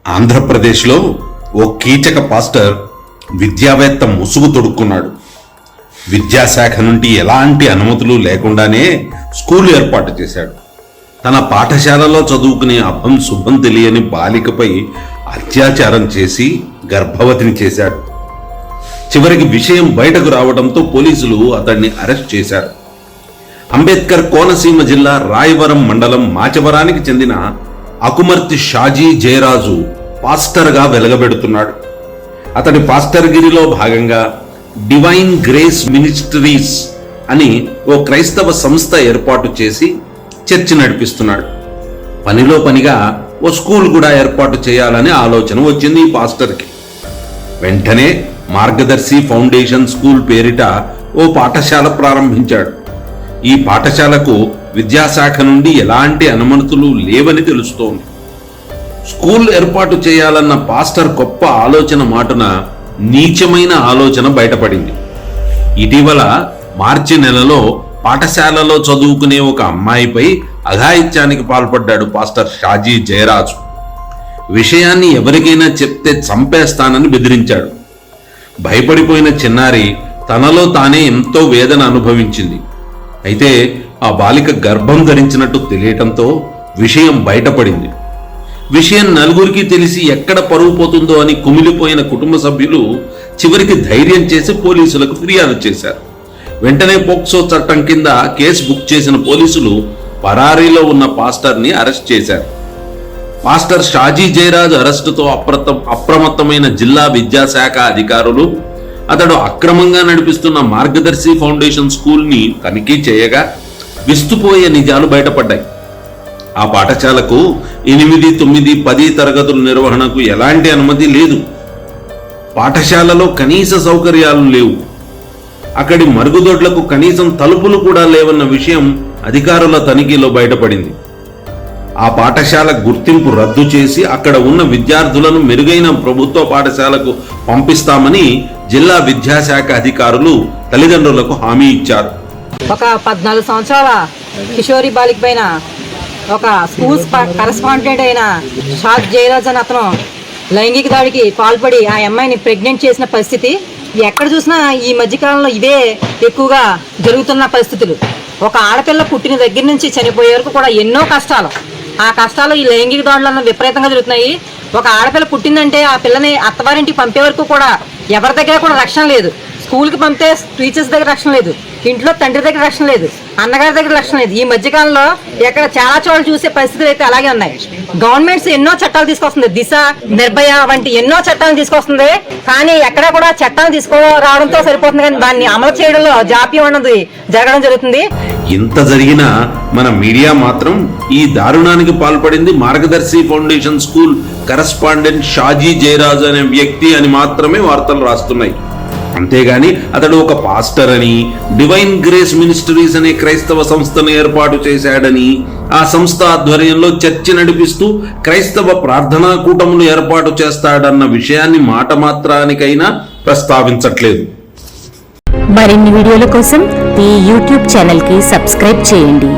ఆంధ్రప్రదేశ్లో ఓ కీచక పాస్టర్ విద్యావేత్త ముసుగు తొడుక్కున్నాడు. విద్యాశాఖ నుండి ఎలాంటి అనుమతులు లేకుండానే స్కూల్ ఏర్పాటు చేశాడు. తన పాఠశాలలో చదువుకునే అభం శుభం తెలియని బాలికపై అత్యాచారం చేసి గర్భవతిని చేశాడు. చివరికి విషయం బయటకు రావడంతో పోలీసులు అతన్ని అరెస్ట్ చేశారు. అంబేద్కర్ కోనసీమ జిల్లా రాయవరం మండలం మాచవరానికి చెందిన అకుమర్తి షాజీ జయరాజు పాస్టర్గా వెలగబెడుతున్నాడు. అతడి పాస్టర్గిరిలో భాగంగా డివైన్ గ్రేస్ మినిస్ట్రీస్ అని ఓ క్రైస్తవ సంస్థ ఏర్పాటు చేసి చర్చి నడిపిస్తున్నాడు. పనిలో పనిగా ఓ స్కూల్ కూడా ఏర్పాటు చేయాలనే ఆలోచన వచ్చింది ఈ పాస్టర్కి. వెంటనే మార్గదర్శి ఫౌండేషన్ స్కూల్ పేరిట ఓ పాఠశాల ప్రారంభించాడు. ఈ పాఠశాలకు విద్యాశాఖ నుండి ఎలాంటి అనుమతులు లేవని తెలుస్తోంది. స్కూల్ ఏర్పాటు చేయాలన్న పాస్టర్ గొప్ప ఆలోచన మాటున నీచమైన ఆలోచన బయటపడింది. ఇటీవల మార్చి నెలలో పాఠశాలలో చదువుకునే ఒక అమ్మాయిపై అఘాయిత్యానికి పాల్పడ్డాడు పాస్టర్ షాజీ జయరాజు. విషయాన్ని ఎవరికైనా చెప్తే చంపేస్తానని బెదిరించాడు. భయపడిపోయిన చిన్నారి తనలో తానే ఎంతో వేదన అనుభవించింది. అయితే ఆ బాలిక గర్భం ధరించినట్టు తెలియటంతో విషయం బయటపడింది. విషయం నలుగురికి తెలిసి ఎక్కడ పరువు పోతుందో అని కుమిలిపోయిన కుటుంబ సభ్యులు చివరికి ధైర్యం చేసి పోలీసులకు ఫిర్యాదు చేశారు. వెంటనే పోక్సో చట్టం కింద కేసు బుక్ చేసిన పోలీసులు పరారీలో ఉన్న పాస్టర్ని అరెస్ట్ చేశారు. పాస్టర్ షాజీ జయరాజ్ అరెస్టుతో అప్రమత్తమైన జిల్లా విద్యాశాఖ అధికారులు అతడు అక్రమంగా నడిపిస్తున్న మార్గదర్శి ఫౌండేషన్ స్కూల్ని తనిఖీ చేయగా విస్తుపోయే నిజాలు బయటపడ్డాయి. ఆ పాఠశాలకు 8, 9, 10 తరగతుల నిర్వహణకు ఎలాంటి అనుమతి లేదు. పాఠశాలలో కనీస సౌకర్యాలు లేవు. అక్కడి మరుగుదొడ్లకు కనీసం తలుపులు కూడా లేవన్న విషయం అధికారుల తనిఖీలో బయటపడింది. ఆ పాఠశాల గుర్తింపు రద్దు చేసి అక్కడ ఉన్న విద్యార్థులను మెరుగైన ప్రభుత్వ పాఠశాలకు పంపిస్తామని జిల్లా విద్యాశాఖ అధికారులు తల్లిదండ్రులకు హామీ ఇచ్చారు. ఒక 14 సంవత్సరాల కిషోరి బాలిక పైన ఒక స్కూల్ కరెస్పాండెంట్ అయిన షాజీ జయరాజ్ అని అతను లైంగిక దాడికి పాల్పడి ఆ అమ్మాయిని ప్రెగ్నెంట్ చేసిన పరిస్థితి ఎక్కడ చూసినా ఈ మధ్యకాలంలో ఇవే ఎక్కువగా జరుగుతున్న పరిస్థితులు. ఒక ఆడపిల్ల పుట్టిన దగ్గర నుంచి చనిపోయే వరకు కూడా ఎన్నో కష్టాలు. ఆ కష్టాలు ఈ లైంగిక దాడులను విపరీతంగా జరుగుతున్నాయి. ఒక ఆడపిల్ల పుట్టిందంటే ఆ పిల్లని అత్తవారింటికి పంపే వరకు కూడా ఎవరి దగ్గర కూడా రక్షణ లేదు. స్కూల్కి పంపితే టీచర్స్ దగ్గర రక్షణ లేదు, ఇంట్లో తండ్రి దగ్గర రక్షణ లేదు, అన్నగారి దగ్గర రక్షణ లేదు. ఈ మధ్యకాలంలో ఎక్కడ చాలా చోట్ల చూసే పరిస్థితులు అయితే అలాగే ఉన్నాయి. గవర్నమెంట్స్ ఎన్నో చట్టాలు తీసుకొస్తుంది, దిశ, నిర్భయ వంటి ఎన్నో చట్టాలను తీసుకొస్తుంది. కానీ ఎక్కడ కూడా చట్టాలు తీసుకురావడంతో సరిపోతుంది, కానీ దాన్ని అమలు చేయడంలో జాప్యం అన్నది జరగడం జరుగుతుంది. ఇంత జరిగినా మన మీడియా మాత్రం ఈ దారుణానికి పాల్పడింది మార్గదర్శి foundation school correspondent Shaji Jayaraj అనే వ్యక్తి అని మాత్రమే వార్తలు రాస్తున్నాయి. అంతేగాని అతడు ఒక పాస్టర్ అని, డివైన్ గ్రేస్ మినిస్ట్రీస్ అనే క్రైస్తవ సంస్థను ఏర్పాటు చేశాడని, ఆ సంస్థ ఆధ్వర్యంలో చర్చి నడిపిస్తూ క్రైస్తవ ప్రార్థనా కూటములు ఏర్పాటు చేస్తాడన్న విషయాన్ని మాట మాత్రానికైనా ప్రస్తావించట్లేదు. మరిన్ని వీడియోల కోసం ఈ యూట్యూబ్ ఛానల్ కి సబ్స్క్రైబ్ చేయండి.